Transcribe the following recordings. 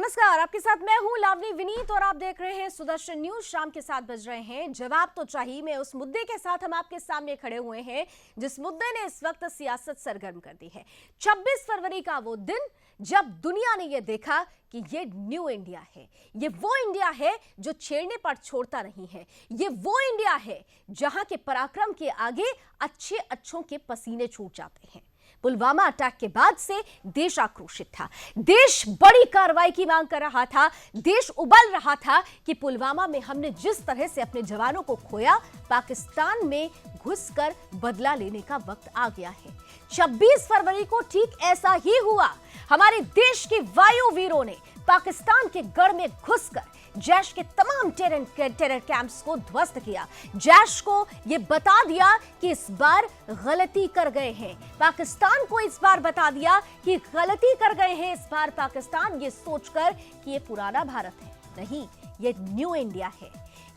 नमस्कार, आपके साथ मैं हूं लावनी विनीत और आप देख रहे हैं सुदर्शन न्यूज। शाम के 7 बज रहे हैं। जवाब तो चाहिए में उस मुद्दे के साथ हम आपके सामने खड़े हुए हैं जिस मुद्दे ने इस वक्त सियासत सरगर्म कर दी है। 26 फरवरी का वो दिन जब दुनिया ने यह देखा कि ये न्यू इंडिया है। ये वो इंडिया है जो छेड़ने पर छोड़ता नहीं है। ये वो इंडिया है जहां के पराक्रम के आगे अच्छे अच्छों के पसीने छूट जाते हैं। पुलवामा अटैक के बाद से देश आक्रोशित था। देश बड़ी कार्रवाई की मांग कर रहा था। देश उबल रहा था कि पुलवामा में हमने जिस तरह से अपने जवानों को खोया, पाकिस्तान में घुसकर बदला लेने का वक्त आ गया है। 26 फरवरी को ठीक ऐसा ही हुआ। हमारे देश के वायु वीरों ने पाकिस्तान के गढ़ में घुसकर जैश के तमाम टेरर कैंप्स को ध्वस्त किया। जैश को यह बता दिया कि इस बार गलती कर गए हैं। पाकिस्तान को इस बार बता दिया कि गलती कर गए हैं इस बार पाकिस्तान, ये सोचकर कि ये पुराना भारत है, नहीं, ये न्यू इंडिया है।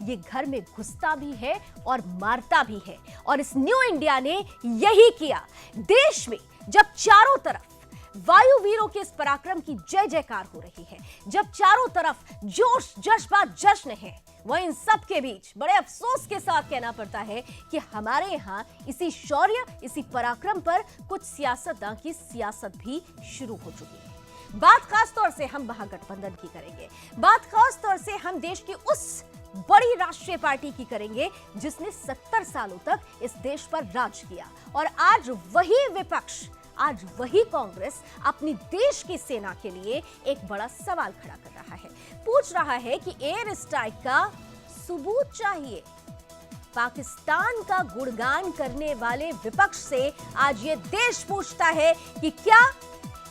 ये घर में घुसता भी है और मारता भी है। और इस न्यू इंडिया ने यही किया। देश में जब चारों तरफ वायु वीरों के इस पराक्रम की जय जयकार हो रही है, जब चारों तरफ जोश जज्बा जश्न है, वह इन सब के बीच बड़े अफसोस के साथ कहना पड़ता है कि हमारे यहाँ इसी शौर्य, इसी पराक्रम पर कुछ सियासतदान की सियासत भी शुरू हो चुकी है। बात खास तौर से हम महागठबंधन की करेंगे। बात खास तौर से हम देश की उस बड़ी राष्ट्रीय पार्टी की करेंगे जिसने 70 सालों तक इस देश पर राज किया। और आज वही विपक्ष, आज वही कांग्रेस अपनी देश की सेना के लिए एक बड़ा सवाल खड़ा कर रहा है। पूछ रहा है कि एयर स्ट्राइक का सबूत चाहिए। पाकिस्तान का गुणगान करने वाले विपक्ष से आज ये देश पूछता है कि क्या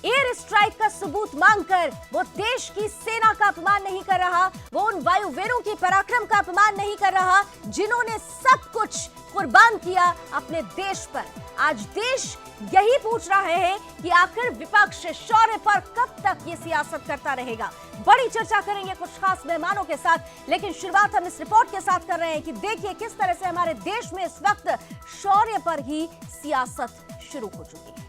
एयर स्ट्राइक का सबूत मांगकर वो देश की सेना का अपमान नहीं कर रहा, वो उन वायुवीरों की पराक्रम का अपमान नहीं कर रहा जिन्होंने सब कुछ कुर्बान किया अपने देश पर। आज देश यही पूछ रहा है कि आखिर विपक्ष शौर्य पर कब तक ये सियासत करता रहेगा। बड़ी चर्चा करेंगे कुछ खास मेहमानों के साथ, लेकिन शुरुआत हम इस रिपोर्ट के साथ कर रहे हैं कि देखिए किस तरह से हमारे देश में इस वक्त शौर्य पर ही सियासत शुरू हो चुकी है।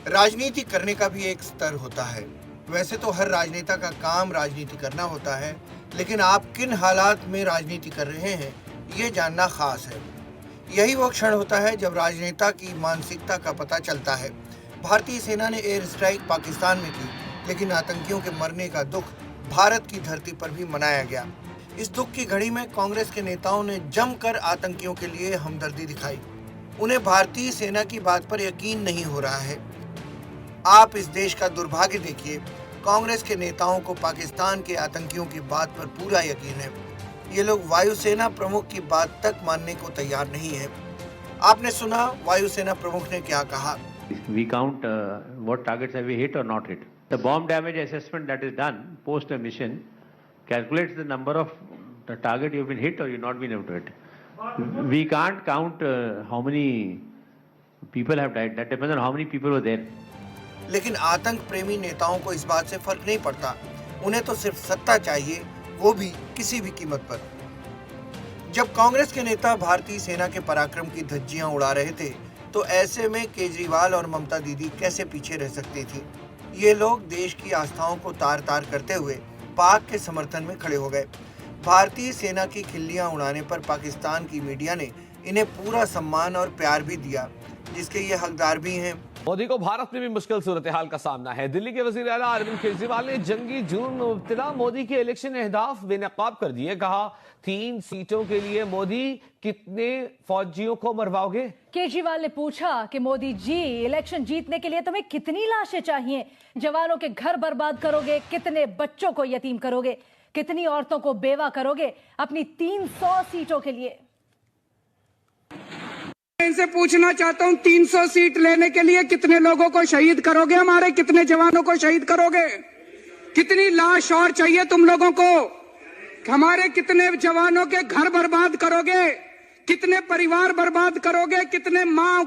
राजनीति करने का भी एक स्तर होता है। वैसे तो हर राजनेता का काम राजनीति करना होता है, लेकिन आप किन हालात में राजनीति कर रहे हैं ये जानना खास है। यही वो क्षण होता है जब राजनेता की मानसिकता का पता चलता है। भारतीय सेना ने एयर स्ट्राइक पाकिस्तान में की, लेकिन आतंकियों के मरने का दुख भारत की धरती पर भी मनाया गया। इस दुख की घड़ी में कांग्रेस के नेताओं ने जमकर आतंकियों के लिए हमदर्दी दिखाई। उन्हें भारतीय सेना की बात पर यकीन नहीं हो रहा है। आप इस देश का दुर्भाग्य देखिए, कांग्रेस के नेताओं को पाकिस्तान के आतंकियों की बात पर पूरा यकीन है। ये लोग वायुसेना प्रमुख की बात तक मानने को तैयार नहीं है। आपने सुना वायुसेना प्रमुख ने क्या कहा? We count what targets have we hit or not hit. The bomb damage assessment that is done post a mission calculates the number of the target you've been hit or you've not been able to hit. We can't count how many people have died. That depends on how many people were there. लेकिन आतंक प्रेमी नेताओं को इस बात से फर्क नहीं पड़ता। उन्हें तो सिर्फ सत्ता चाहिए, वो भी किसी भी कीमत पर। जब कांग्रेस के नेता भारतीय सेना के पराक्रम की धज्जियां उड़ा रहे थे, तो ऐसे में केजरीवाल और ममता दीदी कैसे पीछे रह सकती थी। ये लोग देश की आस्थाओं को तार तार करते हुए पाक के समर्थन में खड़े हो गए। भारतीय सेना की खिल्लियां उड़ाने पर पाकिस्तान की मीडिया ने इन्हें पूरा सम्मान और प्यार भी दिया, जिसके ये हकदार भी हैं। मोदी को भारत में भी मुश्किल सूरत हाल का सामना है। दिल्ली के वजीर आला अरविंद केजरीवाल ने जंगी जुनून में मुब्तला मोदी के इलेक्शन अहदाफ बेनकाब कर दिए। कहा 3 सीटों के लिए मोदी कितने फौजियों को मरवाओगे। केजरीवाल ने पूछा कि मोदी जी, इलेक्शन जीतने के लिए तुम्हें कितनी लाशें चाहिए? जवानों के घर बर्बाद करोगे? कितने बच्चों को यतीम करोगे? कितनी औरतों को बेवा करोगे अपनी 300 सीटों के लिए? इनसे पूछना चाहता हूं, 300 सीट लेने के लिए कितने लोगों को शहीद करोगे? हमारे कितने जवानों को शहीद करोगे? कितनी लाश और चाहिए तुम लोगों को? हमारे कितने जवानों के घर बर्बाद करोगे? कितने परिवार बर्बाद करोगे? कितने माँ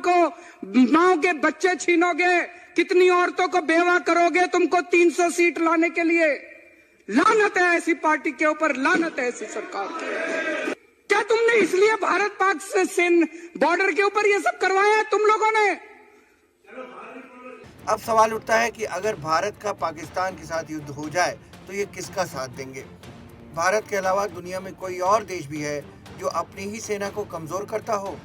के बच्चे छीनोगे? कितनी औरतों को बेवा करोगे तुमको 300 सीट लाने के लिए? लानत है ऐसी पार्टी के ऊपर, लानत है ऐसी सरकार के। क्या तुमने इसलिए भारत पाक से बॉर्डर के ऊपर ये सब करवाया है तुम लोगों ने? अब सवाल उठता है कि अगर भारत का पाकिस्तान के साथ युद्ध हो जाए तो ये किसका साथ देंगे? भारत के अलावा दुनिया में कोई और देश भी है जो अपनी ही सेना को कमजोर करता हो?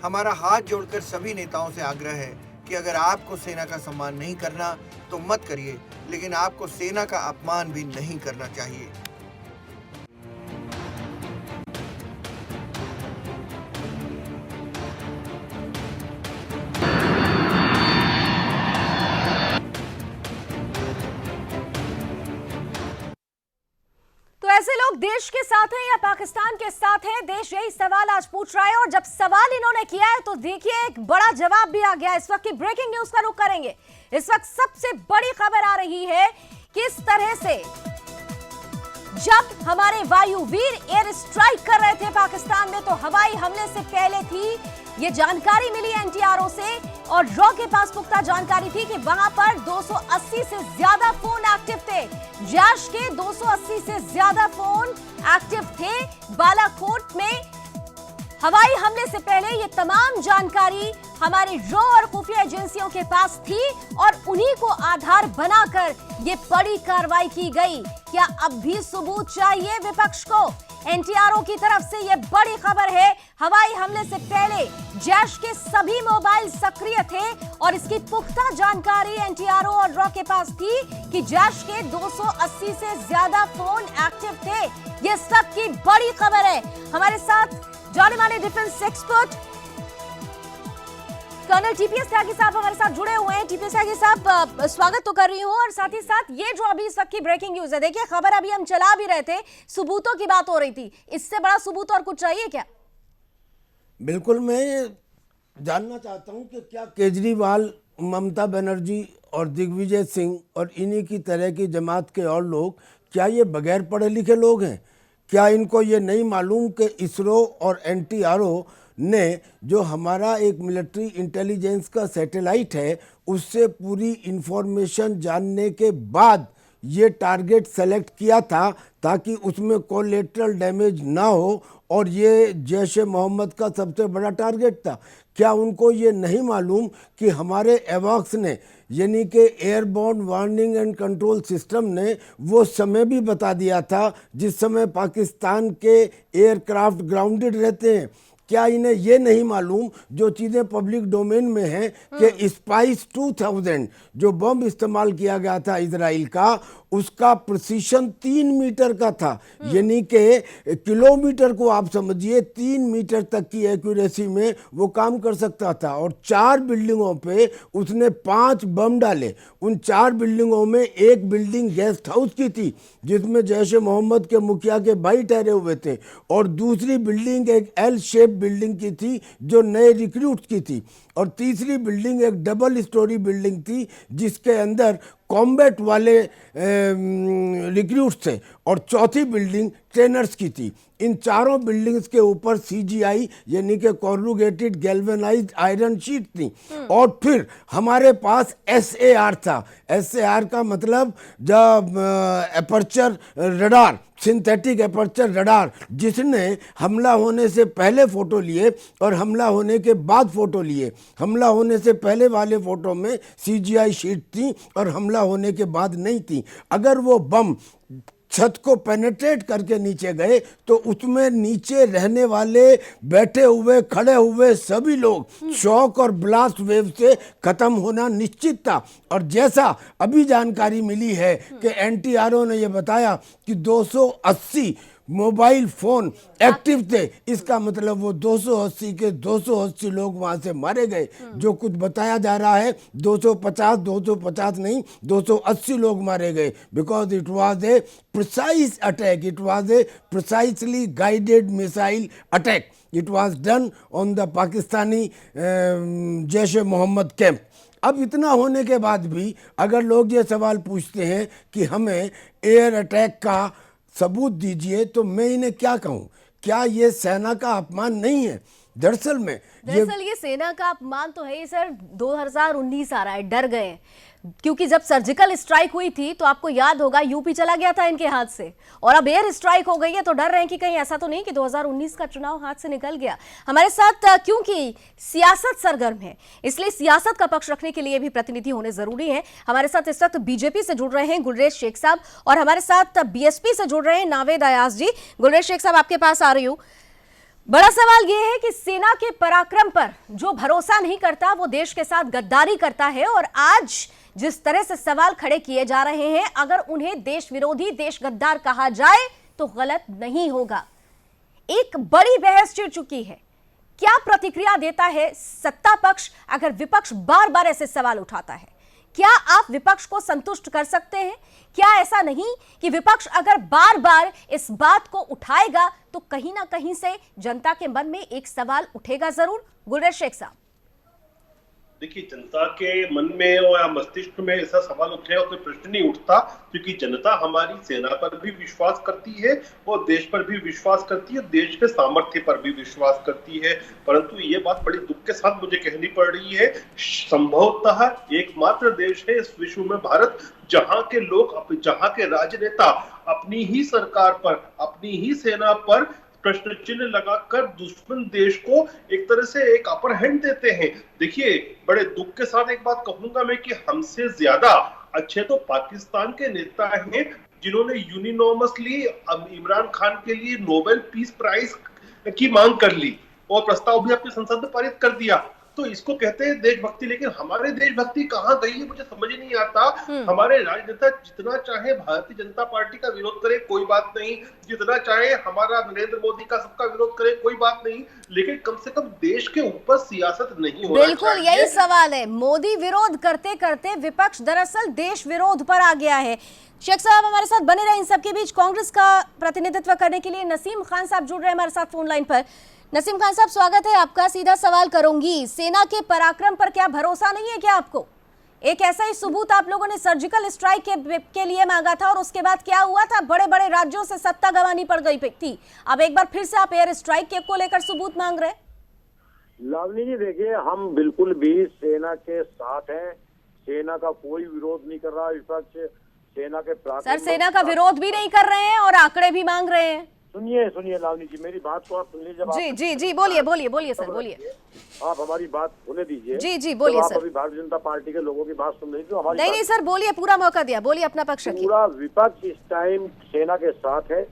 हमारा हाथ जोड़कर सभी नेताओं से आग्रह है कि अगर आपको सेना का सम्मान नहीं करना तो मत करिए, लेकिन आपको सेना का अपमान भी नहीं करना चाहिए। तो ऐसे लोग देश के साथ हैं या पाकिस्तान के साथ हैं? देश यही सवाल आज पूछ रहा है और जब सवाल इन्होंने किया है तो देखिए एक बड़ा जवाब भी आ गया। इस वक्त की ब्रेकिंग न्यूज का रुख करेंगे। इस वक्त सबसे बड़ी खबर आ रही है, किस तरह से जब हमारे वायुवीर एयर स्ट्राइक कर रहे थे पाकिस्तान में तो हवाई हमले से पहले थी ये जानकारी मिली एनटीआरओ से, और रॉ के पास पुख्ता जानकारी थी कि वहां पर 280 से ज्यादा फोन एक्टिव थे। जैश के 280 से ज्यादा फोन एक्टिव थे बालाकोट में। हवाई हमले से पहले ये तमाम जानकारी हमारी रॉ और खुफिया एजेंसियों के पास थी और उन्हीं को आधार बनाकर ये बड़ी कार्रवाई की गई। क्या अब भी सबूत चाहिए विपक्ष को? एनटीआरओ की तरफ से ये बड़ी खबर है, हवाई हमले से पहले जैश के सभी मोबाइल सक्रिय थे और इसकी पुख्ता जानकारी एनटीआरओ और रॉ के पास थी कि जैश के 280 से ज्यादा फोन एक्टिव थे। ये सब की बड़ी खबर है। हमारे साथ जाने माने डिफेंस एक्सपर्ट कर्नल टीपीएस त्यागी साहब हमारे साथ जुड़े हुए हैं। टीपीएस त्यागी साहब, स्वागत तो कर रही हूं और साथ ही साथ ये जो अभी सबकी ब्रेकिंग न्यूज है, देखिए खबर अभी हम चला भी रहे थे, सबूतों की बात हो रही थी, इससे बड़ा सबूत और कुछ चाहिए क्या? बिल्कुल, मैं ये जानना चाहता हूं कि क्या केजरीवाल, ममता बनर्जी और दिग्विजय सिंह और इन्हीं की तरह की जमात के और लोग, क्या ये बगैर पढ़े लिखे लोग हैं? क्या इनको ये नहीं मालूम कि इसरो और एनटीआरओ ने जो हमारा एक मिलिट्री इंटेलिजेंस का सैटेलाइट है उससे पूरी इंफॉर्मेशन जानने के बाद ये टारगेट सेलेक्ट किया था ताकि उसमें कोलेटरल डैमेज ना हो, और ये जैश ए मोहम्मद का सबसे बड़ा टारगेट था? क्या उनको ये नहीं मालूम कि हमारे एवॉक्स ने, यानी कि airborne warning and control system ने, वो समय भी बता दिया था जिस समय पाकिस्तान के एयरक्राफ्ट ग्राउंडेड रहते हैं? क्या इन्हें ये नहीं मालूम जो चीज़ें पब्लिक डोमेन में हैं कि स्पाइस 2000 जो बम इस्तेमाल किया गया था इजराइल का, उसका प्रिसीशन 3 मीटर का था, यानी कि किलोमीटर को आप समझिए 3 मीटर तक की एक्यूरेसी में वो काम कर सकता था। और 4 बिल्डिंगों पे उसने 5 बम डाले। उन 4 बिल्डिंगों में एक बिल्डिंग गेस्ट हाउस की थी जिसमें जैश ए मोहम्मद के मुखिया के भाई ठहरे हुए थे, और दूसरी बिल्डिंग एक एल शेप बिल्डिंग की थी जो नए रिक्रूट्स की थी, और तीसरी बिल्डिंग एक डबल स्टोरी बिल्डिंग थी जिसके अंदर कॉम्बैट वाले रिक्रूट्स थे, और चौथी बिल्डिंग ट्रेनर्स की थी। इन चारों बिल्डिंग्स के ऊपर सीजीआई यानी कि कॉर्रुगेटेड गैल्वेनाइज्ड आयरन शीट थी। और फिर हमारे पास एसएआर था। एसएआर का मतलब जब aperture radar, synthetic aperture radar, जिसने हमला होने से पहले फ़ोटो लिए और हमला होने के बाद फ़ोटो लिए। हमला होने से पहले वाले फ़ोटो में सीजीआई शीट थी और हमला होने के बाद नहीं थी। अगर वो बम छत को पेनेट्रेट करके नीचे गए तो उसमें नीचे रहने वाले, बैठे हुए, खड़े हुए सभी लोग शॉक और ब्लास्ट वेव से खत्म होना निश्चित था। और जैसा अभी जानकारी मिली है कि एनटीआरओ ने यह बताया कि 280 मोबाइल फोन एक्टिव थे, इसका मतलब वो 280 के 280 लोग वहां से मारे गए। जो कुछ बताया जा रहा है 250 नहीं, 280 लोग मारे गए, because it was a precise attack, it was a precisely guided missile attack, it was done on the Pakistani Jaish-e-Mohammed camp. अब इतना होने के बाद भी अगर लोग ये सवाल पूछते हैं कि हमें एयर अटैक का सबूत दीजिए, तो मैं इन्हें क्या कहूँ? क्या ये सेना का अपमान नहीं है दरअसल में दरअसल ये सेना का अपमान तो है ही सर। 2019 आ रहा है, डर गए हैं, क्योंकि जब सर्जिकल स्ट्राइक हुई थी तो आपको याद होगा यूपी चला गया था इनके हाथ से, और अब एयर स्ट्राइक हो गई है, तो डर रहे हैं कि कहीं ऐसा तो नहीं कि 2019 का चुनाव हाथ से निकल गया। हमारे साथ क्योंकि सियासत सरगर्म है, इसलिए सियासत का पक्ष रखने के लिए भी प्रतिनिधि होने जरूरी है। हमारे साथ इस वक्त बीजेपी से जुड़ रहे हैं गुलरेज शेख साहब, और हमारे साथ बीएसपी से जुड़ रहे हैं नावेद अयाज जी। गुलरेज शेख साहब, आपके पास आ रही हूं। बड़ा सवाल यह है कि सेना के पराक्रम पर जो भरोसा नहीं करता वो देश के साथ गद्दारी करता है, और आज जिस तरह से सवाल खड़े किए जा रहे हैं, अगर उन्हें देश विरोधी, देश गद्दार कहा जाए तो गलत नहीं होगा। एक बड़ी बहस छिड़ चुकी है। क्या प्रतिक्रिया देता है सत्ता पक्ष अगर विपक्ष बार बार ऐसे सवाल उठाता है? क्या आप विपक्ष को संतुष्ट कर सकते हैं? क्या ऐसा नहीं कि विपक्ष अगर बार बार इस बात को उठाएगा तो कहीं ना कहीं से जनता के मन में एक सवाल उठेगा जरूर? गुलरेज शेख साहब, देखिए, जनता के मन में और या मस्तिष्क में ऐसा सवाल उठेगा कोई प्रश्न नहीं उठता, क्योंकि जनता हमारी सेना पर भी विश्वास करती है और देश पर भी विश्वास करती है, देश के सामर्थ्य पर भी विश्वास करती है। परंतु ये बात बड़ी दुख के साथ मुझे कहनी पड़ रही है, संभवतः एकमात्र देश है इस विश्व में भारत, जहां के लोग, जहां के राजनेता अपनी ही सरकार पर, अपनी ही सेना पर प्रश्न चिन्ह लगाकर दुश्मन देश को एक तरह से एक अपर हैंड देते हैं। देखिए, बड़े दुख के साथ एक बात कहूंगा मैं कि हमसे ज्यादा अच्छे तो पाकिस्तान के नेता हैं, जिन्होंने यूनिनोमसली इमरान खान के लिए नोबेल पीस प्राइज की मांग कर ली और प्रस्ताव भी अपनी संसद में पारित कर दिया। तो इसको कहते हैं देशभक्ति, लेकिन हमारे देशभक्ति कहाँ गई है मुझे समझ ही नहीं आता। हमारे राजनेता जितना चाहे भारतीय जनता पार्टी का विरोध करे कोई बात नहीं, जितना चाहे हमारा नरेंद्र मोदी का सबका विरोध करे कोई बात नहीं, लेकिन कम से कम देश के ऊपर सियासत नहीं होना चाहिए। बिल्कुल यही सवाल है। मोदी विरोध करते करते विपक्ष दरअसल देश विरोध पर आ गया है। शेख साहब हमारे साथ बने रहे। इन सबके बीच कांग्रेस का प्रतिनिधित्व करने के लिए नसीम खान साहब जुड़ रहे हैं हमारे साथ फोन लाइन पर। नसीम खान साहब, स्वागत है आपका। सीधा सवाल करूंगी, सेना के पराक्रम पर क्या भरोसा नहीं है क्या आपको? एक ऐसा ही सबूत आप लोगों ने सर्जिकल स्ट्राइक के लिए मांगा था, और उसके बाद क्या हुआ था? बड़े बड़े राज्यों से सत्ता गंवानी पड़ गई थी। अब एक बार फिर से आप एयर स्ट्राइक को लेकर सबूत मांग रहे हैं। लावनी जी, देखिए, हम बिल्कुल भी सेना के साथ हैं। सेना का कोई विरोध नहीं कर रहा विपक्ष। सेना के सर, सेना का विरोध भी नहीं कर रहे हैं और आंकड़े भी मांग रहे हैं। सुनिए लावनी जी, मेरी बात को आप सुन लीजिए। जी, बोलिए सर, बोलिए। आप हमारी बात होने दीजिए। जी, बोलिए सर। आप अभी भारतीय जनता पार्टी के लोगों की बात सुन रही थी, हमारी नहीं सर, बोलिए, पूरा मौका दिया, बोलिए, अपना पक्ष रखिए। पूरा विपक्ष इस टाइम सेना के साथ है,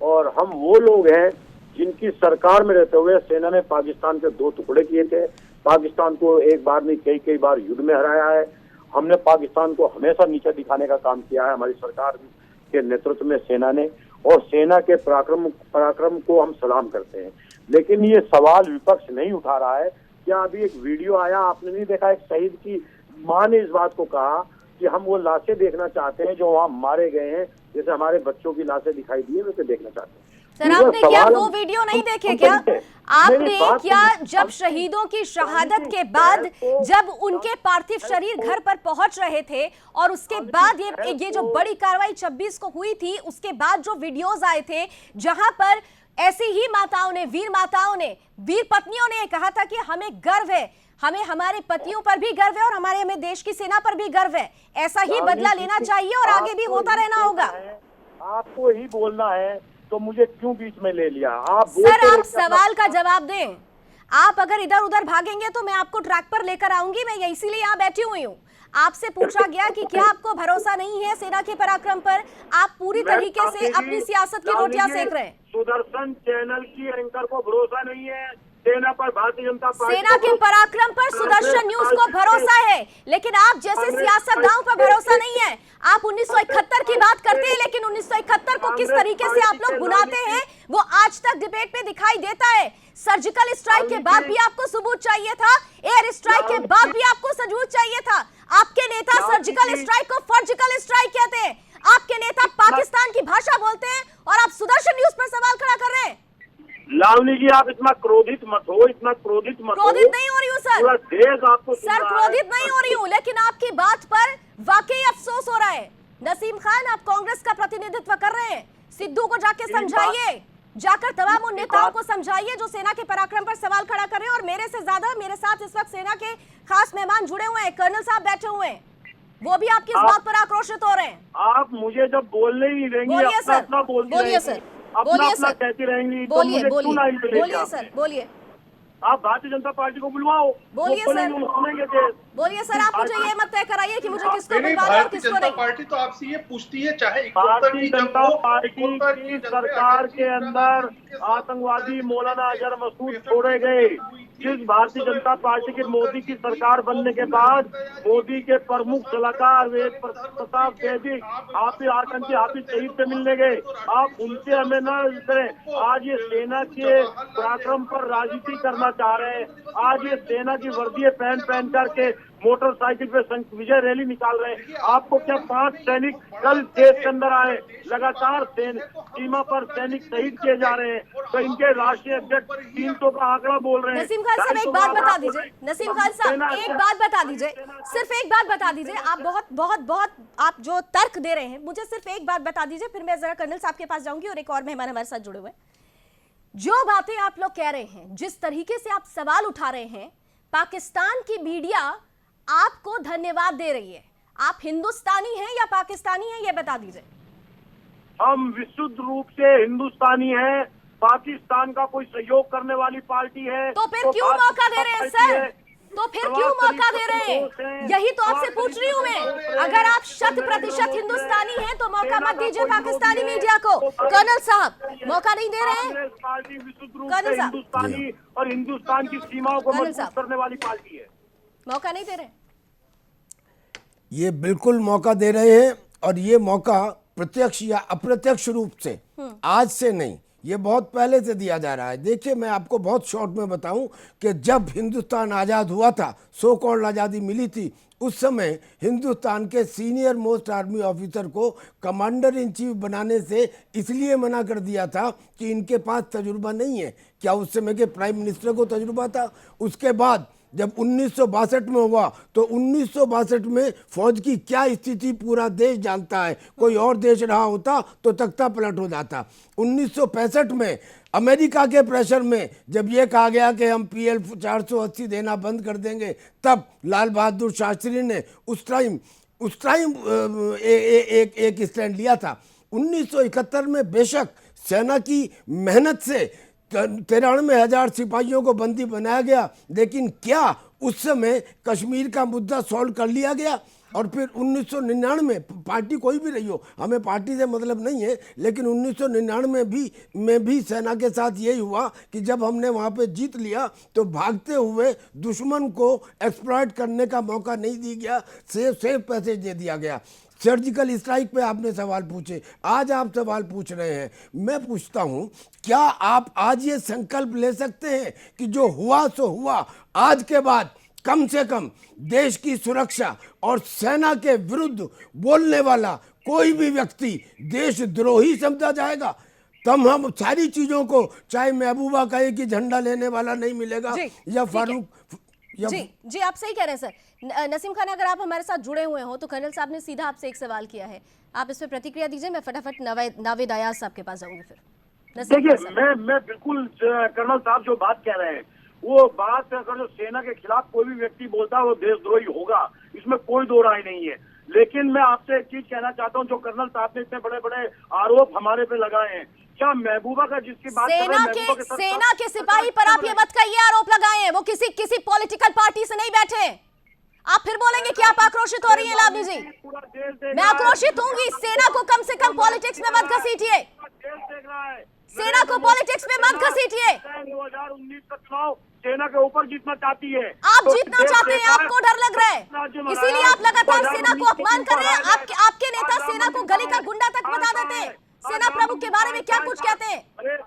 और हम वो लोग हैं जिनकी सरकार में रहते हुए सेना ने पाकिस्तान के 2 टुकड़े किए थे, पाकिस्तान को एक बार नहीं कई बार युद्ध में हराया है। हमने पाकिस्तान को हमेशा नीचे दिखाने का काम किया है हमारी सरकार के नेतृत्व में सेना ने, और सेना के पराक्रम को हम सलाम करते हैं। लेकिन ये सवाल विपक्ष नहीं उठा रहा है। क्या अभी एक वीडियो आया, आपने नहीं देखा? एक शहीद की मां ने इस बात को कहा कि हम वो लाशें देखना चाहते हैं जो वहां मारे गए हैं, जैसे हमारे बच्चों की लाशें दिखाई दी है, वैसे देखना चाहते हैं। सर, आपने क्या वो वीडियो नहीं देखे क्या? आपने क्या जब शहीदों की शहादत के बाद, जब उनके पार्थिव शरीर घर पर पहुंच रहे थे, और उसके बाद ये जो बड़ी कार्रवाई 26 को हुई थी, उसके बाद जो वीडियोस आए थे जहां पर ऐसी ही माताओं ने, वीर पत्नियों ने कहा था कि हमें गर्व है, हमें हमारे पतियों पर भी गर्व है और हमें देश की सेना पर भी गर्व है। ऐसा ही बदला लेना चाहिए और आगे भी होता रहना होगा। आपको ही बोलना है तो मुझे क्यों बीच में ले लिया? सर, आप सवाल का जवाब दें। आप अगर इधर उधर भागेंगे तो मैं आपको ट्रैक पर लेकर आऊंगी। मैं इसीलिए यहाँ बैठी हुई हूँ। आपसे पूछा गया कि क्या आपको भरोसा नहीं है सेना के पराक्रम पर? आप पूरी तरीके से अपनी सियासत की रोटियां सेक रहे हैं। सुदर्शन चैनल की एंकर को भरोसा नहीं है सेना पर, भारतीय जनता पार्टी सेना के पराक्रम पर सुदर्शन न्यूज को भरोसा है, लेकिन आप जैसे सियासतदानों पर भरोसा नहीं है। आप 1971 की बात करते हैं, लेकिन 1971 को किस तरीके से आप लोग बुलाते हैं वो आज तक डिबेट में दिखाई देता है। सर्जिकल स्ट्राइक के बाद भी आपको सबूत चाहिए था, एयर स्ट्राइक के बाद भी आपको सबूत चाहिए था। आपके नेता सर्जिकल स्ट्राइक को फर्जिकल स्ट्राइक कहते हैं। आपके नेता पाकिस्तान की भाषा बोलते हैं और आप सुदर्शन न्यूज पर सवाल खड़ा कर रहे हैं। लावनी जी, आप इतना क्रोधित मत हो, क्रोधित नहीं हो रही हूँ सर। पूरा देश आपको सर, क्रोधित नहीं हो रही हूँ, लेकिन आपकी बात पर वाकई अफसोस हो रहा है। नसीम खान, आप कांग्रेस का प्रतिनिधित्व कर रहे हैं, सिद्धू को जाके समझाइए जाकर तमाम उन नेताओं को समझाइए जो सेना के पराक्रम पर सवाल खड़ा कर रहे हैं। और मेरे से ज्यादा मेरे साथ इस वक्त सेना के खास मेहमान जुड़े हुए हैं, कर्नल साहब बैठे हुए हैं, वो भी आपकी इस बात पर आक्रोशित हो रहे हैं। आप मुझे जब बोलने ही देंगी, बोलिए सर, अपना बोलती बोलिए रहेंगी, सर, अपना बोलिए अपना सर, कहती रहेंगी, तो बोलिए मुझे क्यों बोलिए लाइन पे लेके बोलिए आते सर, हैं? बोलिए आप भारतीय जनता पार्टी को बुलवाओ, बोलिए वो सर। बोलेंगे, वो सुनेंगे देश। बोलिए सर, आप मुझे ये मत तय कराइए कि मुझे किसको नहीं, बुलवाना और भारतीय किसको जनता नहीं। पार्टी तो आपसे ये पूछती है, चाहे भारतीय जनता पार्टी की सरकार के अंदर आतंकवादी मौलाना अजहर मसूद छोड़े गए। जिस भारतीय जनता पार्टी की मोदी की सरकार बनने के बाद मोदी के प्रमुख सलाहकार वेद प्रताप बेदी हाफिज आतंकी हाफिज सईद से मिलने गए। आप उनसे हमें न करें। आज ये सेना के पराक्रम पर राजनीति करना चाह रहे हैं। आज ये सेना की वर्दी पहन करके मोटरसाइकिल पे विजय रैली निकाल रहे हैं। आपको क्या 5 सैनिक कल देश के अंदर आए, लगातार सीमा पर सैनिक शहीद किए जा रहे हैं, तो इनके राष्ट्रीय अध्यक्ष 300 का आंकड़ा बोल रहे हैं। नसीम खान साहब, एक बात बता दीजिए, नसीम खान साहब एक बात बता दीजिए, सिर्फ एक बात बता दीजिए। आप बहुत आप जो तर्क दे रहे हैं, मुझे सिर्फ एक बात बता दीजिए, फिर मैं जरा कर्नल साहब के पास जाऊंगी और एक और मेहमान हमारे साथ जुड़े हुए हैं। जो बातें आप लोग कह रहे हैं, जिस तरीके से आप सवाल उठा रहे हैं, पाकिस्तान की मीडिया आपको धन्यवाद दे रही है। आप हिंदुस्तानी हैं या पाकिस्तानी हैं, ये बता दीजिए। हम विशुद्ध रूप से हिंदुस्तानी हैं। पाकिस्तान का कोई सहयोग करने वाली पार्टी है तो फिर क्यों मौका दे रहे हैं सर? तो फिर क्यों मौका दे रहे हैं? यही तो आपसे पूछ रही हूं मैं। अगर आप 100% हिंदुस्तानी हैं तो मौका मत दीजिए पाकिस्तानी मीडिया को। कर्नल साहब मौका नहीं दे रहे हैं। पार्टी विशुद्ध रूप कर्नल से साहब। हिंदुस्तानी और हिंदुस्तान की सीमाओं को कर्नल मजबूत साहब। करने वाली पार्टी है। मौका नहीं दे रहे। ये बिल्कुल मौका दे रहे हैं, और ये मौका प्रत्यक्ष या अप्रत्यक्ष रूप से आज से नहीं, ये बहुत पहले से दिया जा रहा है। देखिए, मैं आपको बहुत शॉर्ट में बताऊं कि जब हिंदुस्तान आज़ाद हुआ था, सो कॉल्ड आज़ादी मिली थी, उस समय हिंदुस्तान के सीनियर मोस्ट आर्मी ऑफिसर को कमांडर इन चीफ बनाने से इसलिए मना कर दिया था कि इनके पास तजुर्बा नहीं है। क्या उस समय के प्राइम मिनिस्टर को तजुर्बा था? उसके बाद जब 1962 में हुआ तो 1962 में फौज की क्या स्थिति पूरा देश जानता है। कोई और देश रहा होता तो तख्ता पलट हो जाता। 1965 में अमेरिका के प्रेशर में जब ये कहा गया कि हम PL 480 देना बंद कर देंगे, तब लाल बहादुर शास्त्री ने उस टाइम एक स्टैंड लिया था। 1971 में बेशक सेना की मेहनत से 93,000 सिपाहियों को बंदी बनाया गया, लेकिन क्या उस समय कश्मीर का मुद्दा सॉल्व कर लिया गया? और फिर 1999 पार्टी कोई भी रही हो, हमें पार्टी से मतलब नहीं है, लेकिन 1999 में भी सेना के साथ यही हुआ कि जब हमने वहाँ पे जीत लिया तो भागते हुए दुश्मन को एक्सप्लॉइट करने का मौका नहीं दिया गया, सेफ पैसेज दे दिया गया। सर्जिकल स्ट्राइक पे आपने सवाल पूछे, आज आप सवाल पूछ रहे हैं। मैं पूछता हूं, क्या आप आज ये संकल्प ले सकते हैं कि जो हुआ सो हुआ, आज के बाद कम से कम देश की सुरक्षा और सेना के विरुद्ध बोलने वाला कोई भी व्यक्ति देशद्रोही समझा जाएगा? तब हम सारी चीजों को, चाहे महबूबा कहे कि झंडा लेने वाला नहीं मिलेगा या फारूक जी आप सही कह रहे हैं सर। नसीम खान, अगर आप हमारे साथ जुड़े हुए हो तो कर्नल साहब ने सीधा आपसे एक सवाल किया है, आप इस पर प्रतिक्रिया दीजिए। मैं फटाफट नावेद अयाज साहब के पास जाऊंगी। फिर देखिए, मैं बिल्कुल कर्नल साहब जो बात कह रहे हैं वो बात, अगर जो सेना के खिलाफ कोई भी व्यक्ति बोलता है वो देशद्रोही होगा, इसमें कोई दो राय नहीं है। लेकिन मैं आपसे एक चीज कहना चाहता हूं, जो कर्नल साहब ने इतने बड़े बड़े आरोप हमारे पे लगाए हैं, क्या महबूबा का जिसकी बात सेना के सिपाही पर आप ये मत कहिए आरोप लगाए हैं, वो किसी पॉलिटिकल पार्टी से नहीं बैठे। आप फिर बोलेंगे कि आप आक्रोशित हो रही हैं लावनी जी। मैं आक्रोशित होंगी। सेना को कम से कम पॉलिटिक्स में मत घसीटिए, सेना को पॉलिटिक्स में मत घसीटिए। 2019 का चुनाव सेना के ऊपर जीतना चाहती है। आप जीतना चाहते हैं, आपको डर लग रहा है, इसीलिए आप लगातार सेना को अपमान कर रहे हैं। आपके नेता सेना को गली का गुंडा तक बता देते हैं, सेना प्रमुख के बारे में क्या कुछ कहते हैं। अरे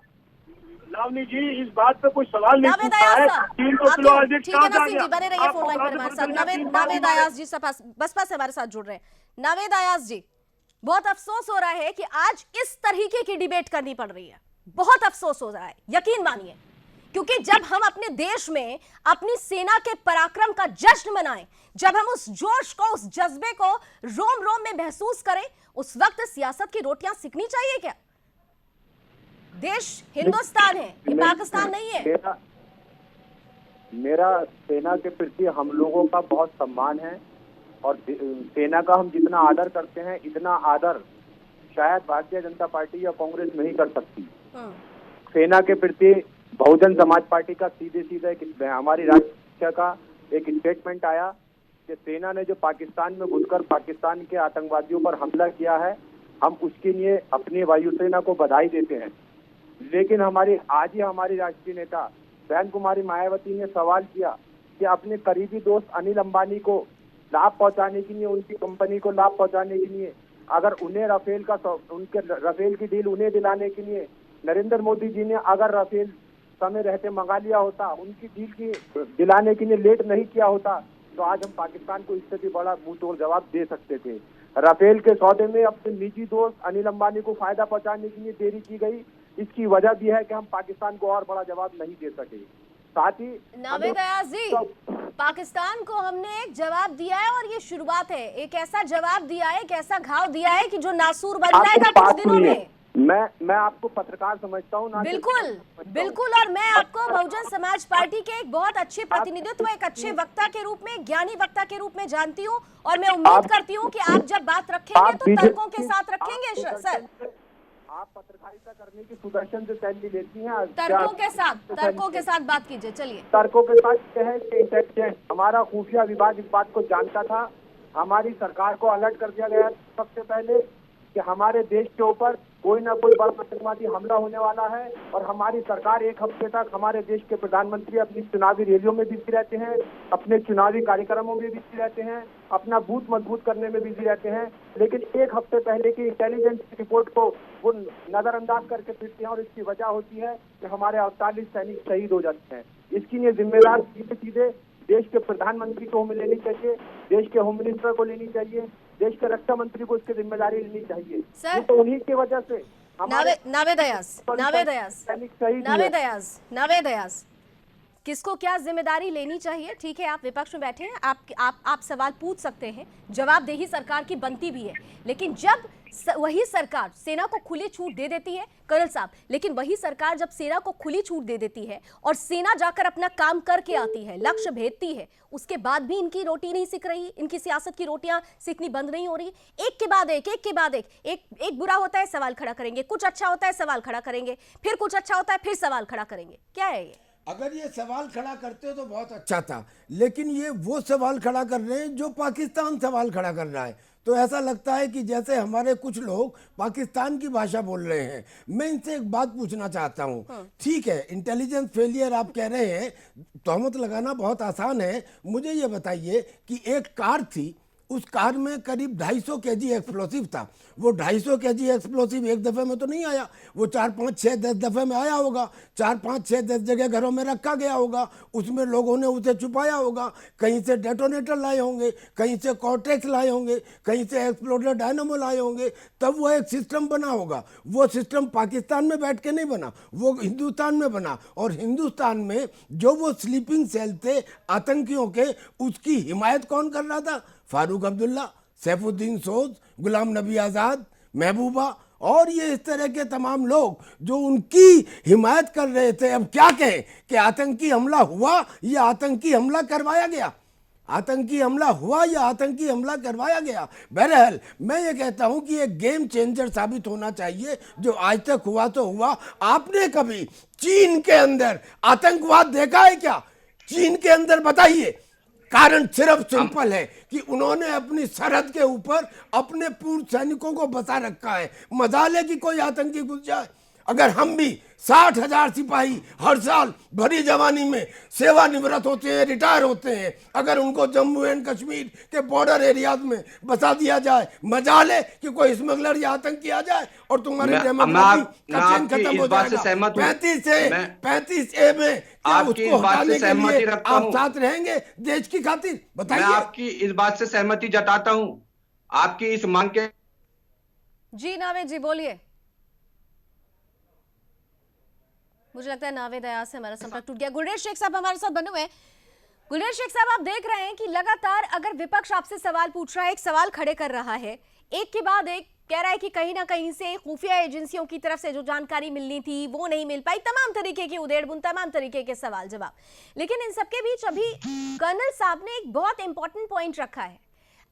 लावनी जी, इस बात पे कोई सवाल नहीं पूछता है। 300 किलो ठीक है नसीम जी, बने रहिए फोन लाइन पर हमारे साथ। नावेद अयाज जी बसपा से हमारे साथ जुड़ रहे हैं। नावेद अयाज जी, बहुत अफसोस हो रहा है कि आज इस तरीके की डिबेट करनी पड़ रही है, बहुत अफसोस हो रहा है, यकीन मानिए, क्योंकि जब हम अपने देश में अपनी सेना के पराक्रम का जश्न मनाएं, जब हम उस जोश को, उस जज्बे को रोम रोम में महसूस करें, उस वक्त सियासत की रोटियां सिकनी चाहिए क्या? देश हिंदुस्तान है, ये पाकिस्तान नहीं है। मेरा सेना के प्रति हम लोगों का बहुत सम्मान है और सेना का हम जितना आदर करते हैं इतना आदर शायद भारतीय जनता पार्टी या कांग्रेस नहीं कर सकती। सेना के प्रति बहुजन समाज पार्टी का सीधे हमारी राज्य का एक स्टेटमेंट आया कि सेना ने जो पाकिस्तान में घुसकर पाकिस्तान के आतंकवादियों पर हमला किया है, हम उसके लिए अपनी वायुसेना को बधाई देते हैं। लेकिन आज ही हमारी राष्ट्रीय नेता बहन कुमारी मायावती ने सवाल किया कि अपने करीबी दोस्त अनिल अंबानी को लाभ पहुंचाने के लिए, उनकी कंपनी को लाभ पहुंचाने के लिए, अगर उन्हें राफेल की डील उन्हें दिलाने के लिए नरेंद्र मोदी जी ने अगर राफेल समय रहते मंगा लिया होता, उनकी डील की दिलाने के लिए लेट नहीं किया होता, तो आज हम पाकिस्तान को इससे भी बड़ा मुंह तोड़ जवाब दे सकते थे। राफेल के सौदे में अपने निजी दोस्त अनिल अंबानी को फायदा पहुंचाने के लिए देरी की गई, इसकी वजह भी है कि हम पाकिस्तान को और बड़ा जवाब नहीं दे सके। साथ ही नावेद अयाज जी, पाकिस्तान को हमने एक जवाब दिया है और ये शुरुआत है। एक ऐसा जवाब दिया है, एक ऐसा घाव दिया है कि जो नासूर बन जाएगा कुछ दिनों में। मैं आपको पत्रकार समझता हूँ ना। बिल्कुल और मैं आपको बहुजन समाज पार्टी के एक बहुत अच्छे प्रतिनिधित्व, एक अच्छे वक्ता के रूप में, ज्ञानी वक्ता के रूप में जानती हूँ और मैं उम्मीद करती हूँ कि आप जब बात रखेंगे तो तर्कों के साथ रखेंगे। सर, आप पत्रकारिता करने की सुदर्शन से शैली लेती हैं, तर्कों के साथ बात कीजिए। चलिए, तर्कों के साथ है कि इंटेलिजेंस हमारा खुफिया विभाग इस बात को जानता था। हमारी सरकार को अलर्ट कर दिया गया सबसे पहले कि हमारे देश के ऊपर कोई ना कोई बड़ा आतंकवादी हमला होने वाला है, और हमारी सरकार एक हफ्ते तक हमारे देश के प्रधानमंत्री अपनी चुनावी रैलियों में बिजी रहते हैं, अपने चुनावी कार्यक्रमों में बिजी रहते हैं, अपना बूथ मजबूत करने में बिजी रहते हैं, लेकिन एक हफ्ते पहले की इंटेलिजेंस रिपोर्ट को वो नजरअंदाज करके फिरते हैं, और इसकी वजह होती है कि हमारे 48 सैनिक शहीद हो जाते हैं। इसकी लिए जिम्मेदार सीधे देश के प्रधानमंत्री को हमें लेनी चाहिए, देश के होम मिनिस्टर को लेनी चाहिए, देश के रक्षा मंत्री को इसकी जिम्मेदारी लेनी चाहिए। सर, तो उन्हीं की वजह से नावेद अयाज, किसको क्या जिम्मेदारी लेनी चाहिए? ठीक है, आप विपक्ष में बैठे हैं, आप सवाल पूछ सकते हैं, जवाबदेही सरकार की बनती भी है, लेकिन जब वही सरकार सेना को खुली छूट दे देती है कर्नल साहब, लेकिन वही सरकार जब सेना को खुली छूट दे देती है और सेना जाकर अपना काम करके आती है, लक्ष्य भेदती है, उसके बाद भी इनकी रोटी नहीं सिक रही, इनकी सियासत की रोटियां सिकनी बंद नहीं हो रही। एक के बाद एक बुरा होता है सवाल खड़ा करेंगे, कुछ अच्छा होता है सवाल खड़ा करेंगे, फिर कुछ अच्छा होता है फिर सवाल खड़ा करेंगे। क्या है ये? अगर ये सवाल खड़ा करते तो बहुत अच्छा था, लेकिन ये वो सवाल खड़ा कर रहे हैं जो पाकिस्तान सवाल खड़ा कर रहा है। तो ऐसा लगता है कि जैसे हमारे कुछ लोग पाकिस्तान की भाषा बोल रहे हैं। मैं इनसे एक बात पूछना चाहता हूँ। ठीक है, इंटेलिजेंस फेलियर आप कह रहे हैं, तोहमत लगाना बहुत आसान है। मुझे ये बताइए कि एक कार थी, उस कार में करीब 250 केजी एक्सप्लोसिव था। वो 250 केजी एक्सप्लोसिव एक दफ़े में तो नहीं आया, वो 4, 5, 6, 10 दफ़े में आया होगा। 4, 5, 6, 10 जगह घरों में रखा गया होगा, उसमें लोगों ने उसे छुपाया होगा। कहीं से डेटोनेटर लाए होंगे, कहीं से कॉर्टेक्स लाए होंगे, कहीं से एक्सप्लोडर डायनामो लाए होंगे, तब वो एक सिस्टम बना होगा। वो सिस्टम पाकिस्तान में बैठ के नहीं बना, वो हिंदुस्तान में बना। और हिंदुस्तान में जो वो स्लीपिंग सेल थे आतंकियों के, उसकी हिमायत कौन कर रहा था? फारूक अब्दुल्ला, सैफुद्दीन सोज, गुलाम नबी आज़ाद, महबूबा और ये इस तरह के तमाम लोग जो उनकी हिमायत कर रहे थे। अब क्या कहें कि आतंकी हमला हुआ या आतंकी हमला करवाया गया? आतंकी हमला हुआ या आतंकी हमला करवाया गया? बहरहाल मैं ये कहता हूं कि एक गेम चेंजर साबित होना चाहिए। जो आज तक हुआ तो हुआ। आपने कभी चीन के अंदर आतंकवाद देखा है क्या? चीन के अंदर बताइए। कारण सिर्फ सिंपल है कि उन्होंने अपनी सरहद के ऊपर अपने पूर्व सैनिकों को बसा रखा है। मजाल है कि कोई आतंकी घुस जाए। अगर हम भी 60,000 सिपाही हर साल भरी जवानी में सेवानिवृत्त होते हैं, रिटायर होते हैं, अगर उनको जम्मू एंड कश्मीर के बॉर्डर एरियाज में बसा दिया जाए, मजाल है कि कोई स्मगलर या आतंकी आ जाए और तुम्हारी डेमोक्रेसी का चैन खत्म हो जाएगा। 35 ए में क्या उसको हटाने के लिए आप साथ रहेंगे देश की खातिर? बताइए। मैं आपकी इस बात से सहमति जताता हूं, आपकी इस मांग के। जी नावेद जी बोलिए। मुझे लगता है नावेद अयाज से हमारा संपर्क टूट गया। गुलरेज शेख साहब हमारे साथ बने हुए हैं। गुलरेज शेख साहब, आप देख रहे हैं कि लगातार अगर विपक्ष आपसे सवाल पूछ रहा है, एक सवाल खड़े कर रहा है, एक के बाद एक कह रहा है कि कहीं ना कहीं से खुफिया एजेंसियों की तरफ से जो जानकारी मिलनी थी वो नहीं मिल पाई, तमाम तरीके की उधेड़-बुन, तमाम तरीके के सवाल जवाब। लेकिन इन सबके बीच अभी कर्नल साहब ने एक बहुत इंपॉर्टेंट पॉइंट रखा है,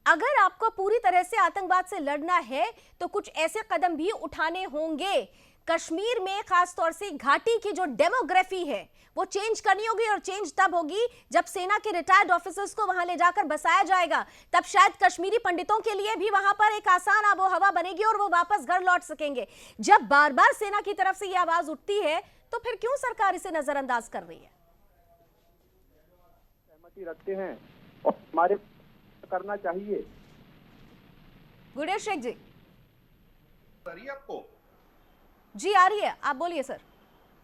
अगर आपको पूरी तरह से आतंकवाद से लड़ना है तो कुछ ऐसे कदम भी उठाने होंगे। कश्मीर में खास तौर से घाटी की जो डेमोग्राफी है वो चेंज करनी होगी, और चेंज तब होगी जब सेना के रिटायर्ड ऑफिसर्स को वहां ले जाकर बसाया जाएगा। तब शायद कश्मीरी पंडितों के लिए भी वहां पर एक आसान आबो हवा बनेगी और वो वापस घर लौट सकेंगे। जब बार बार सेना की तरफ से ये आवाज उठती है तो फिर क्यों सरकार इसे नजरअंदाज कर रही है? सहमति रखते हैं और हमारे करना चाहिए। गुडेश शेख जी। आपको जी आ रही है, आप बोलिए सर।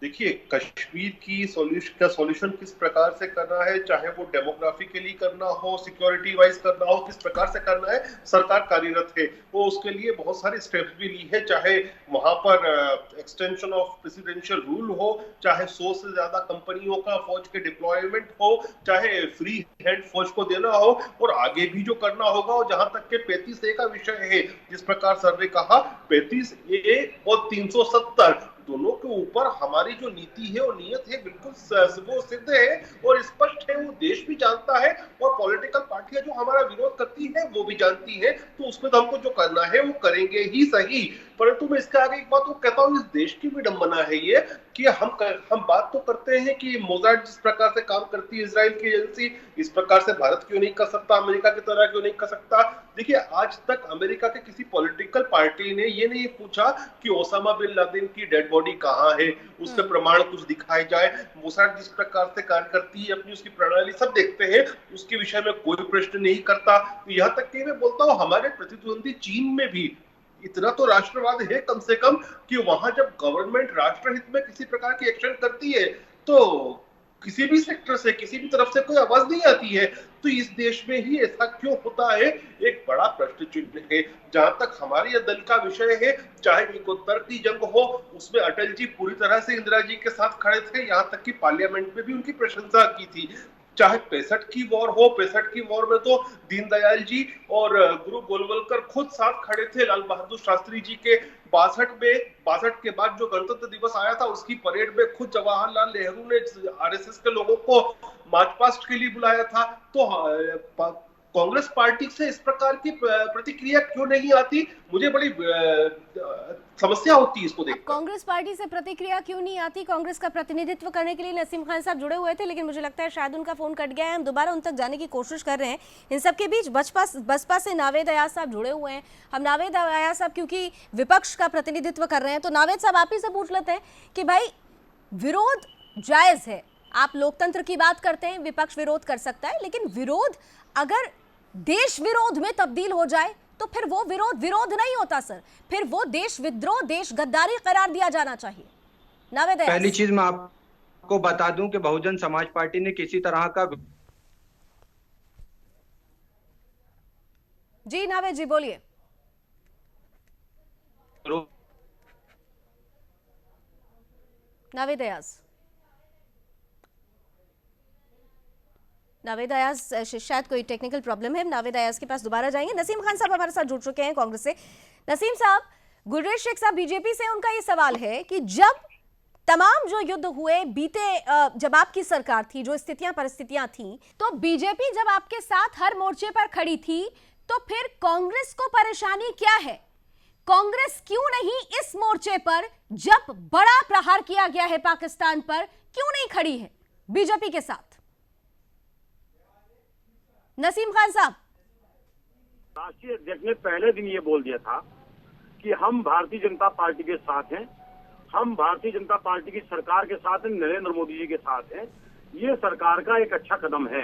देखिए, कश्मीर की सॉल्यूशन किस प्रकार से करना है, चाहे वो डेमोग्राफिकली करना हो, सिक्योरिटी वाइज करना हो, किस प्रकार से करना है, सरकार कार्यरत है। वो उसके लिए बहुत सारी स्टेप्स भी ली है, चाहे वहां पर एक्सटेंशन ऑफ प्रेसिडेंशियल रूल हो, चाहे 100 से ज्यादा कंपनियों का फौज के डिप्लॉयमेंट हो, चाहे फ्री हैंड फौज को देना हो, और आगे भी जो करना होगा। और जहां तक के 35A का विषय है, जिस प्रकार सर ने कहा, 35A और 370 दोनों के ऊपर हमारी जो नीति है और नियत है बिल्कुल वो सिद्ध है और स्पष्ट है। वो देश भी जानता है और पॉलिटिकल पार्टियां जो हमारा विरोध करती है वो भी जानती है। तो उसमें तो हमको जो करना है वो करेंगे ही सही। परंतु मैं इसके आगे एक बात वो कहता हूँ, इस देश की विडंबना है ये कि हम बात तो करते हैं कि मोसाद जिस प्रकार से काम करती है इजराइल की एजेंसी, इस प्रकार से भारत क्यों नहीं कर सकता, अमेरिका की तरह क्यों नहीं कर सकता। देखिए, आज तक अमेरिका के किसी पॉलिटिकल पार्टी ने ये नहीं पूछा कि ओसामा बिन लादेन की डेड बॉडी कहाँ है, उसके प्रमाण कुछ दिखाए जाए। मोसाद जिस प्रकार से कार्य करती है, अपनी उसकी प्रणाली सब देखते हैं, उसके विषय में कोई प्रश्न नहीं करता। यहाँ तक कि मैं बोलता हूँ, हमारे प्रतिद्वंदी चीन में भी इतना तो राष्ट्रवाद है कम से कम कि वहां जब गवर्नमेंट राष्ट्रहित में किसी प्रकार की एक्शन करती है तो किसी भी सेक्टर से, किसी भी तरफ से कोई आवाज नहीं आती है। तो इस देश में ही ऐसा क्यों होता है, एक बड़ा प्रश्न चिन्ह है। जहां तक हमारे दल का विषय है, चाहे इकोत्तर की जंग हो, उसमें अटल जी पूरी तरह से इंदिरा जी के साथ खड़े थे, यहां तक कि पार्लियामेंट में भी उनकी प्रशंसा की थी। चाहे 65 की वॉर हो, 65 की वॉर में तो दीनदयाल जी और गुरु गोलवलकर खुद साथ खड़े थे लाल बहादुर शास्त्री जी के। 62 के बाद जो गणतंत्र दिवस आया था, उसकी परेड में खुद जवाहरलाल नेहरू ने आरएसएस के लोगों को मार्च पास्ट के लिए बुलाया था। तो कांग्रेस पार्टी से इस प्रकार की प्रतिक्रिया क्यों नहीं आती, मुझे बड़ी समस्या होती है इसको देखकर। कांग्रेस पार्टी से प्रतिक्रिया क्यों नहीं आती? कांग्रेस का प्रतिनिधित्व करने के लिए नसीम खान साहब जुड़े हुए थे, लेकिन मुझे लगता है शायद उनका फोन कट गया है। हम दोबारा उन तक जाने की कोशिश कर रहे हैं। इन सबके बीच बसपा से नावेद अयाज साहब जुड़े हुए हैं। हम नावेद अयाज साहब क्योंकि विपक्ष का प्रतिनिधित्व कर रहे हैं, तो नावेद साहब आप ही से पूछ लेते हैं कि भाई विरोध जायज है, आप लोकतंत्र की बात करते हैं, विपक्ष विरोध कर सकता है, लेकिन विरोध अगर देश विरोध में तब्दील हो जाए तो फिर वो विरोध नहीं होता सर, फिर वो देश विद्रोह, देश गद्दारी करार दिया जाना चाहिए। नावेद अयाज। पहली चीज मैं आपको बता दूं कि बहुजन समाज पार्टी ने किसी तरह का जी नावेद जी बोलिए। नावेद अयाज, नावेद अयाज शायद कोई टेक्निकल प्रॉब्लम है, नावेद अयाज के पास दोबारा जाएंगे। नसीम खान साहब हमारे साथ जुड़ चुके हैं कांग्रेस से। नसीम साहब, गुररेज शेख साहब बीजेपी से, उनका ये सवाल है कि जब तमाम जो युद्ध हुए बीते, जब आपकी सरकार थी, जो परिस्थितियां थी, तो बीजेपी जब आपके साथ हर मोर्चे पर खड़ी थी, तो फिर कांग्रेस को परेशानी क्या है? कांग्रेस क्यों नहीं इस मोर्चे पर, जब बड़ा प्रहार किया गया है पाकिस्तान पर, क्यों नहीं खड़ी है बीजेपी के साथ? नसीम खान साहब। राष्ट्रीय अध्यक्ष ने पहले दिन ये बोल दिया था कि हम भारतीय जनता पार्टी के साथ हैं, हम भारतीय जनता पार्टी की सरकार के साथ हैं, नरेंद्र मोदी जी के साथ हैं। ये सरकार का एक अच्छा कदम है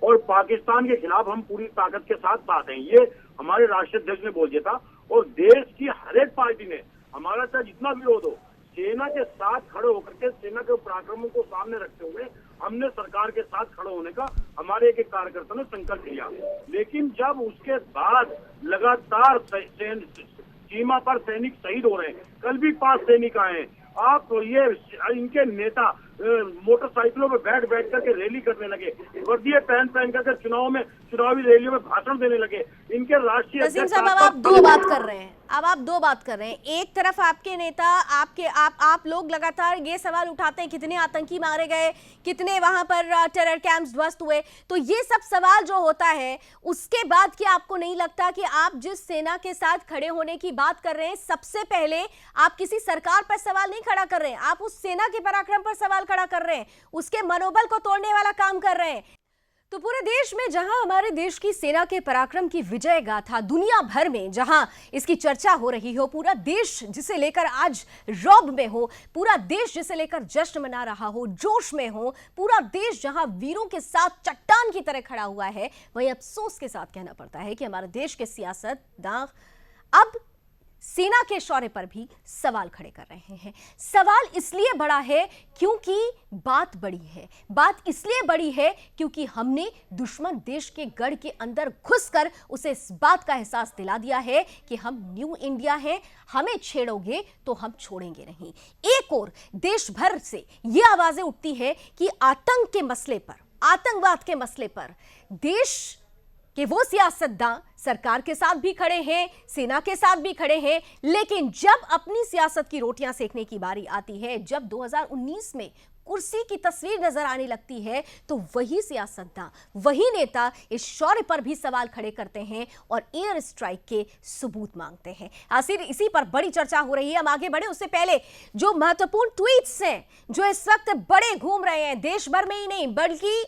और पाकिस्तान के खिलाफ हम पूरी ताकत के साथ हैं, ये हमारे राष्ट्रीय अध्यक्ष ने बोल दिया था। और देश की हर एक पार्टी ने, हमारा चाहे जितना विरोध हो, सेना के साथ खड़े होकर के, सेना के पराक्रमों को सामने रखते हुए हमने सरकार के साथ खड़े होने का हमारे एक कार्यकर्ता ने संकल्प लिया। लेकिन जब उसके बाद लगातार सीमा पर सैनिक शहीद हो रहे हैं, कल भी 5 सैनिक आए हैं, आप तो ये इनके नेता मोटरसाइकिलों में बैठ करके रैली करने लगे, वर्दियां पहन करके चुनावी रैलियों में भाषण देने लगे। इनके राष्ट्रीय नसीम साहब, आप दो बात कर रहे हैं। अब आप दो बात कर रहे हैं, एक तरफ आपके नेता आप लोग लगातार ये सवाल उठाते हैं कितने आतंकी मारे गए, कितने वहां पर टेरर कैंप्स ध्वस्त हुए, तो ये सब सवाल जो होता है उसके बाद क्या आपको नहीं लगता कि आप जिस सेना के साथ खड़े होने की बात कर रहे हैं, सबसे पहले आप किसी सरकार पर सवाल नहीं खड़ा कर रहे हैं, आप उस सेना के पराक्रम पर सवाल खड़ा कर रहे हैं, उसके मनोबल को तोड़ने वाला काम कर रहे हैं। तो पूरे देश में जहां हमारे देश की सेना के पराक्रम की विजय गाथा दुनिया भर में जहां इसकी चर्चा हो रही हो, पूरा देश जिसे लेकर आज रौब में हो, पूरा देश जिसे लेकर जश्न मना रहा हो, जोश में हो, पूरा देश जहां वीरों के साथ चट्टान की तरह खड़ा हुआ है, वहीं अफसोस के साथ कहना पड़ता है कि हमारे देश के सियासतदान अब सेना के शौर्य पर भी सवाल खड़े कर रहे हैं। सवाल इसलिए बड़ा है क्योंकि बात बड़ी है, बात इसलिए बड़ी है क्योंकि हमने दुश्मन देश के गढ़ के अंदर घुसकर उसे इस बात का एहसास दिला दिया है कि हम न्यू इंडिया हैं, हमें छेड़ोगे तो हम छोड़ेंगे नहीं। एक और देश भर से ये आवाजें उठती है कि आतंक के मसले पर, आतंकवाद के मसले पर देश कि वो सियासतदान सरकार के साथ भी खड़े हैं, सेना के साथ भी खड़े हैं, लेकिन जब अपनी सियासत की रोटियां सेकने की बारी आती है, जब 2019 में कुर्सी की तस्वीर नजर आने लगती है, तो वही सियासतदान, वही नेता इस शौर्य पर भी सवाल खड़े करते हैं और एयर स्ट्राइक के सबूत मांगते हैं। आखिर इसी पर बड़ी चर्चा हो रही है। हम आगे बढ़े उससे पहले जो महत्वपूर्ण ट्वीट्स हैं जो इस वक्त बड़े घूम रहे हैं, देश भर में ही नहीं बल्कि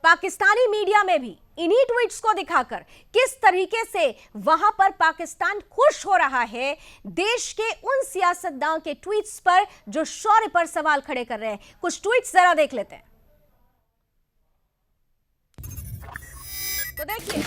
पाकिस्तानी मीडिया में भी, इन्हीं ट्वीट्स को दिखाकर किस तरीके से वहां पर पाकिस्तान खुश हो रहा है देश के उन सियासतदानों के ट्वीट्स पर जो शौर्य पर सवाल खड़े कर रहे हैं। कुछ ट्वीट्स जरा देख लेते हैं। तो देखिए,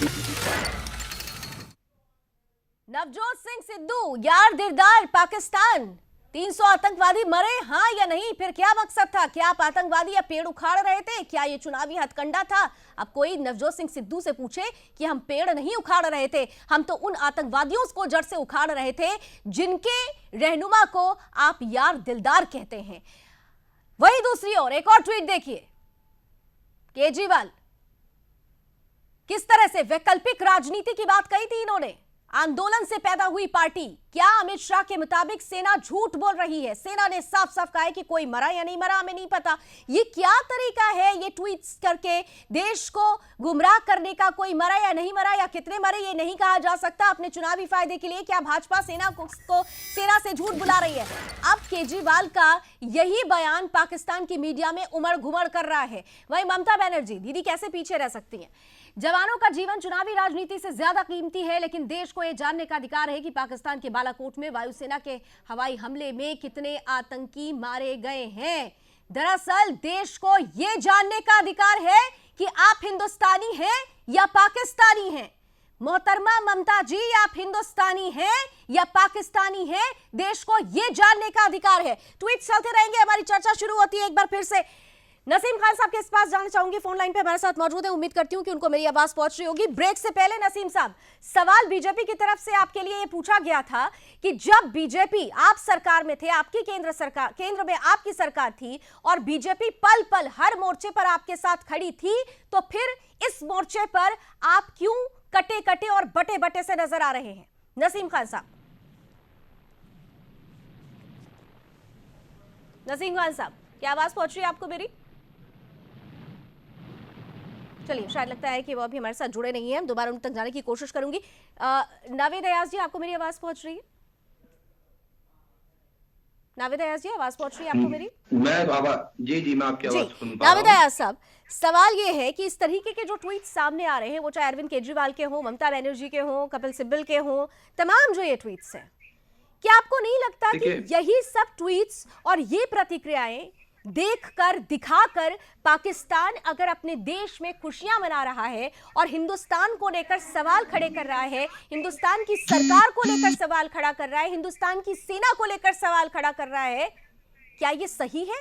नवजोत सिंह सिद्धू, यार दिलदार पाकिस्तान, 300 आतंकवादी मरे, हाँ या नहीं? फिर क्या मकसद था? क्या आप आतंकवादी या पेड़ उखाड़ रहे थे? क्या ये चुनावी हथकंडा था? अब कोई नवजोत सिंह सिद्धू से पूछे कि हम पेड़ नहीं उखाड़ रहे थे, हम तो उन आतंकवादियों को जड़ से उखाड़ रहे थे जिनके रहनुमा को आप यार दिलदार कहते हैं। वही दूसरी ओर एक और ट्वीट देखिए, केजरीवाल किस तरह से वैकल्पिक राजनीति की बात कही थी इन्होंने। आंदोलन से पैदा हुई पार्टी, क्या अमित शाह के मुताबिक सेना झूठ बोल रही है? सेना ने साफ साफ कहा है कि कोई मरा या नहीं मरा हमें नहीं पता। ये क्या तरीका है ये ट्वीट्स करके देश को गुमराह करने का? कोई मरा या नहीं मरा या कितने मरे ये नहीं कहा जा सकता अपने चुनावी फायदे के लिए। क्या भाजपा सेना से झूठ बुला रही है? अब केजरीवाल का यही बयान पाकिस्तान की मीडिया में उमड़ घुमड़ कर रहा है। वहीं ममता बनर्जी, दीदी कैसे पीछे रह सकती हैं? जवानों का जीवन चुनावी राजनीति से ज्यादा कीमती है, लेकिन देश को यह जानने का अधिकार है कि पाकिस्तान के बालाकोट में वायुसेना के हवाई हमले में कितने आतंकी मारे गए हैं। दरअसल देश को यह जानने का अधिकार है कि आप हिंदुस्तानी हैं या पाकिस्तानी हैं। मोहतरमा ममता जी, आप हिंदुस्तानी हैं या पाकिस्तानी हैं? देश को यह जानने का अधिकार है। ट्वीट चलते रहेंगे, हमारी चर्चा शुरू होती है एक बार फिर से। नसीम खान साहब के पास जाना चाहूंगी, फोन लाइन पे हमारे साथ मौजूद है, उम्मीद करती हूं कि उनको मेरी आवाज पहुंच रही होगी। ब्रेक से पहले नसीम साहब, सवाल बीजेपी की तरफ से आपके लिए ये पूछा गया था कि जब बीजेपी, आप सरकार में थे, आपकी केंद्र में आपकी सरकार थी और बीजेपी पल पल हर मोर्चे पर आपके साथ खड़ी थी, तो फिर इस मोर्चे पर आप क्यों कटे कटे और बटे बटे से नजर आ रहे हैं? नसीम खान साहब, नसीम खान साहब, क्या आवाज पहुंच रही है आपको मेरी? चलिए, शायद लगता है कि वो अभी हमारे साथ जुड़े नहीं हैं, दोबारा उन तक जाने की कोशिश करूंगी। नावेद अयाज जी, आपको मेरी आवाज पहुंच रही है? नावेद अयाज जी, आवाज पहुंच रही है आपको मेरी? जी मैं आपकी आवाज सुन पा रहा हूं। नावेद अयाज साहब, सवाल ये है कि इस तरीके के जो ट्वीट सामने आ रहे हैं, वो चाहे अरविंद केजरीवाल के हों, ममता बनर्जी के हों, कपिल सिब्बल के हों, तमाम जो ये ट्वीट्स हैं, क्या आपको नहीं लगता कि यही सब ट्वीट्स और ये प्रतिक्रियाएं देखकर, दिखाकर पाकिस्तान अगर अपने देश में खुशियां मना रहा है और हिंदुस्तान को लेकर सवाल खड़े कर रहा है, हिंदुस्तान की सरकार को लेकर सवाल खड़ा कर रहा है, हिंदुस्तान की सेना को लेकर सवाल खड़ा कर रहा है, क्या ये सही है?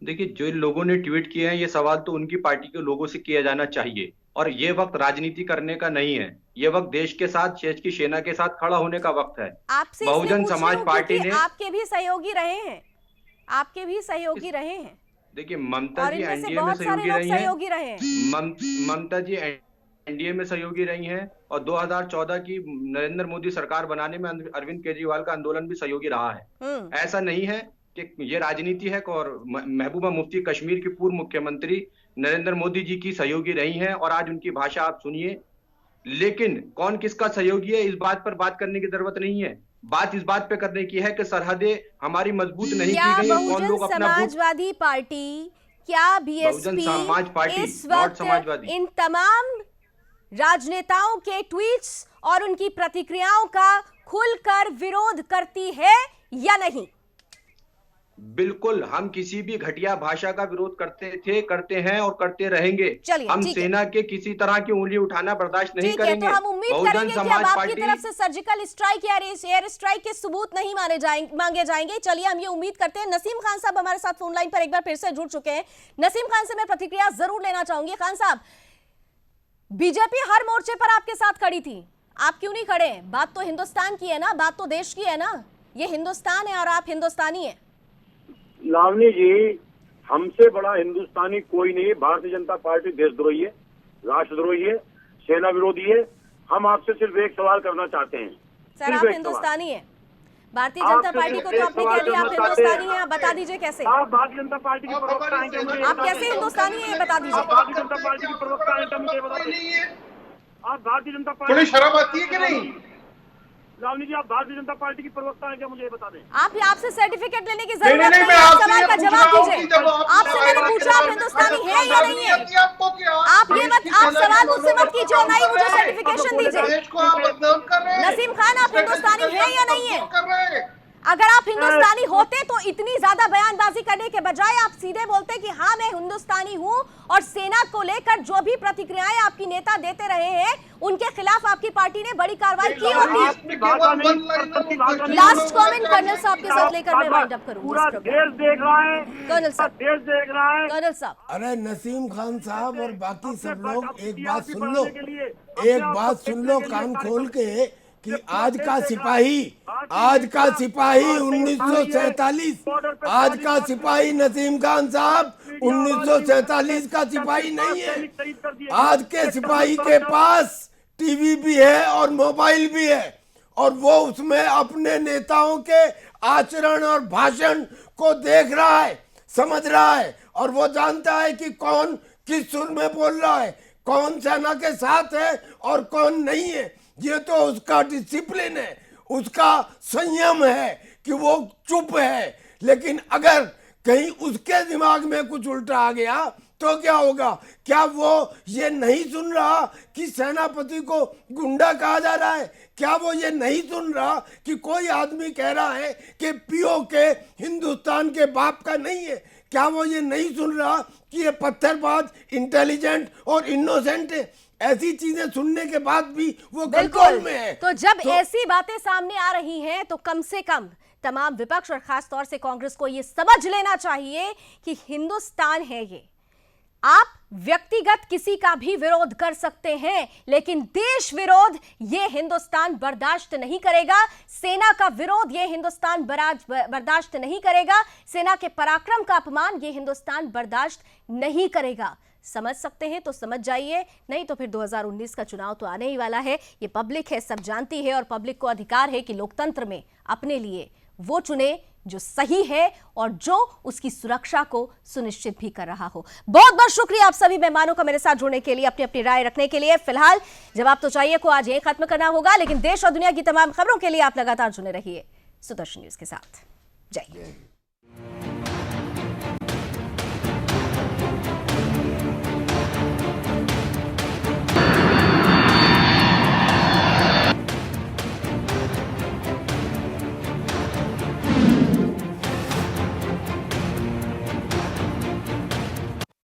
देखिए, जो लोगों ने ट्वीट किए हैं, ये सवाल तो उनकी पार्टी के लोगों से किया जाना चाहिए और ये वक्त राजनीति करने का नहीं है। ये वक्त देश के साथ, देश की सेना के साथ खड़ा होने का वक्त है। आपसे बहुजन समाज पार्टी ने, आपके भी सहयोगी रहे हैं, आपके भी सहयोगी रहे हैं। देखिए, ममता जी एनडीए में सहयोगी रही हैं। ममता जी एनडीए में सहयोगी रही हैं और 2014 की नरेंद्र मोदी सरकार बनाने में अरविंद केजरीवाल का आंदोलन भी सहयोगी रहा है। ऐसा नहीं है कि ये राजनीति है। और महबूबा मुफ्ती कश्मीर की पूर्व मुख्यमंत्री नरेंद्र मोदी जी की सहयोगी रही हैं और आज उनकी भाषा आप सुनिए। लेकिन कौन किसका सहयोगी है इस बात पर बात करने की जरूरत नहीं है। बात इस बात पे करने की है कि सरहदें हमारी मजबूत नहीं की गई, कौन लोग अपना समाजवादी पार्टी, क्या बीएसपी समाज पार्टी, इस वक्त समाजवादी इन तमाम राजनेताओं के ट्वीट्स और उनकी प्रतिक्रियाओं का खुलकर विरोध करती है या नहीं? बिल्कुल, हम किसी भी घटिया भाषा का विरोध करते थे, करते हैं और करते रहेंगे। हम सेना के किसी तरह की उंगली उठाना बर्दाश्त नहीं करेंगे। तो हम उम्मीद करेंगे कि अब आपकी तरफ से सर्जिकल स्ट्राइक या एयर स्ट्राइक के सबूत नहीं मांगे जाएंगे। चलिए हम ये उम्मीद करते हैं। नसीम खान साहब हमारे साथ फोन लाइन पर एक बार फिर से जुड़ चुके हैं। नसीम खान से मैं प्रतिक्रिया जरूर लेना चाहूंगी। खान साहब, बीजेपी हर मोर्चे पर आपके साथ खड़ी थी, आप क्यों नहीं खड़े? बात तो हिंदुस्तान की है ना, बात तो देश की है ना। ये हिंदुस्तान है और आप हिंदुस्तानी है। लावनी जी, हमसे बड़ा हिंदुस्तानी कोई नहीं है। भारतीय जनता पार्टी देशद्रोही है, राष्ट्रद्रोही है, सेना विरोधी है। हम आपसे सिर्फ एक सवाल करना चाहते हैं। सर, आप हिंदुस्तानी है। भारतीय जनता पार्टी को तो आपने कह दिया आप हिंदुस्तानी हैं। आप बता दीजिए कैसे? आप भारतीय जनता पार्टी की प्रवक्ता हैं, आप कैसे हिंदुस्तानी है बता दीजिए। भारतीय जनता पार्टी की प्रवक्ता हैं, मुझे बता दीजिए। आप भारतीय जनता पार्टी, थोड़ी शर्म आती है कि नहीं? लावनी जी, आप भारतीय जनता पार्टी की प्रवक्ता हैं क्या? मुझे बता दें। आपसे सर्टिफिकेट लेने की जरूरत नहीं है। आप सवाल का जवाब दीजिए। आपसे मैंने पूछा आप हिंदुस्तानी है या नहीं है। आप सवाल मुझसे मत कीजिए और ना ही मुझे सर्टिफिकेशन दीजिए। नसीम खान, आप हिंदुस्तानी है या नहीं है? अगर आप हिंदुस्तानी होते तो इतनी ज्यादा बयानबाजी करने के बजाय आप सीधे बोलते कि हाँ मैं हिंदुस्तानी हूँ और सेना को लेकर जो भी प्रतिक्रियाएं आपकी नेता देते रहे हैं उनके खिलाफ आपकी पार्टी ने बड़ी कार्रवाई की होती। लास्ट कमेंट कर्नल साहब के साथ लेकर मैं वाइंड अप करूंगी। पूरा देश देख रहा है, कर्नल साहब, देश देख रहा है। कर्नल साहब, अरे नसीम खान साहब और बाकी सब लोग एक बात सुन लो, एक बात सुन लो कान खोल के कि आज का सिपाही 1947, आज का सिपाही नसीम खान साहब 1947 का सिपाही नहीं है। आज के सिपाही के पास टीवी भी है और मोबाइल भी है और वो उसमें अपने नेताओं के आचरण और भाषण को देख रहा है, समझ रहा है और वो जानता है कि कौन किस सुर में बोल रहा है, कौन सेना के साथ है और कौन नहीं है। ये तो उसका डिसिप्लिन है, उसका संयम है कि वो चुप है। लेकिन अगर कहीं उसके दिमाग में कुछ उल्टा आ गया तो क्या होगा? क्या वो ये नहीं सुन रहा कि सेनापति को गुंडा कहा जा रहा है? क्या वो ये नहीं सुन रहा कि कोई आदमी कह रहा है कि पीओके हिंदुस्तान के बाप का नहीं है? क्या वो ये नहीं सुन रहा कि ये पत्थरबाज, इंटेलिजेंट और इनोसेंट है? ऐसी चीजें सुनने के बाद भी वो कंट्रोल में है। तो जब ऐसी बातें सामने आ रही हैं तो कम से कम तमाम विपक्ष और खास तौर से कांग्रेस को ये समझ लेना चाहिए कि हिंदुस्तान है ये। आप व्यक्तिगत किसी का भी विरोध कर सकते हैं लेकिन देश विरोध ये हिंदुस्तान बर्दाश्त नहीं करेगा। सेना का विरोध ये हिंदुस्तान बर्दाश्त नहीं करेगा। सेना के पराक्रम का अपमान ये हिंदुस्तान बर्दाश्त नहीं करेगा। समझ सकते हैं तो समझ जाइए, नहीं तो फिर 2019 का चुनाव तो आने ही वाला है। ये पब्लिक है, सब जानती है और पब्लिक को अधिकार है कि लोकतंत्र में अपने लिए वो चुने जो सही है और जो उसकी सुरक्षा को सुनिश्चित भी कर रहा हो। बहुत बहुत शुक्रिया आप सभी मेहमानों का मेरे साथ जुड़ने के लिए, अपनी अपनी राय रखने के लिए। फिलहाल जवाब तो चाहिए को आज यही खत्म करना होगा, लेकिन देश और दुनिया की तमाम खबरों के लिए आप लगातार जुड़े रहिए सुदर्शन न्यूज के साथ। जय हिंद।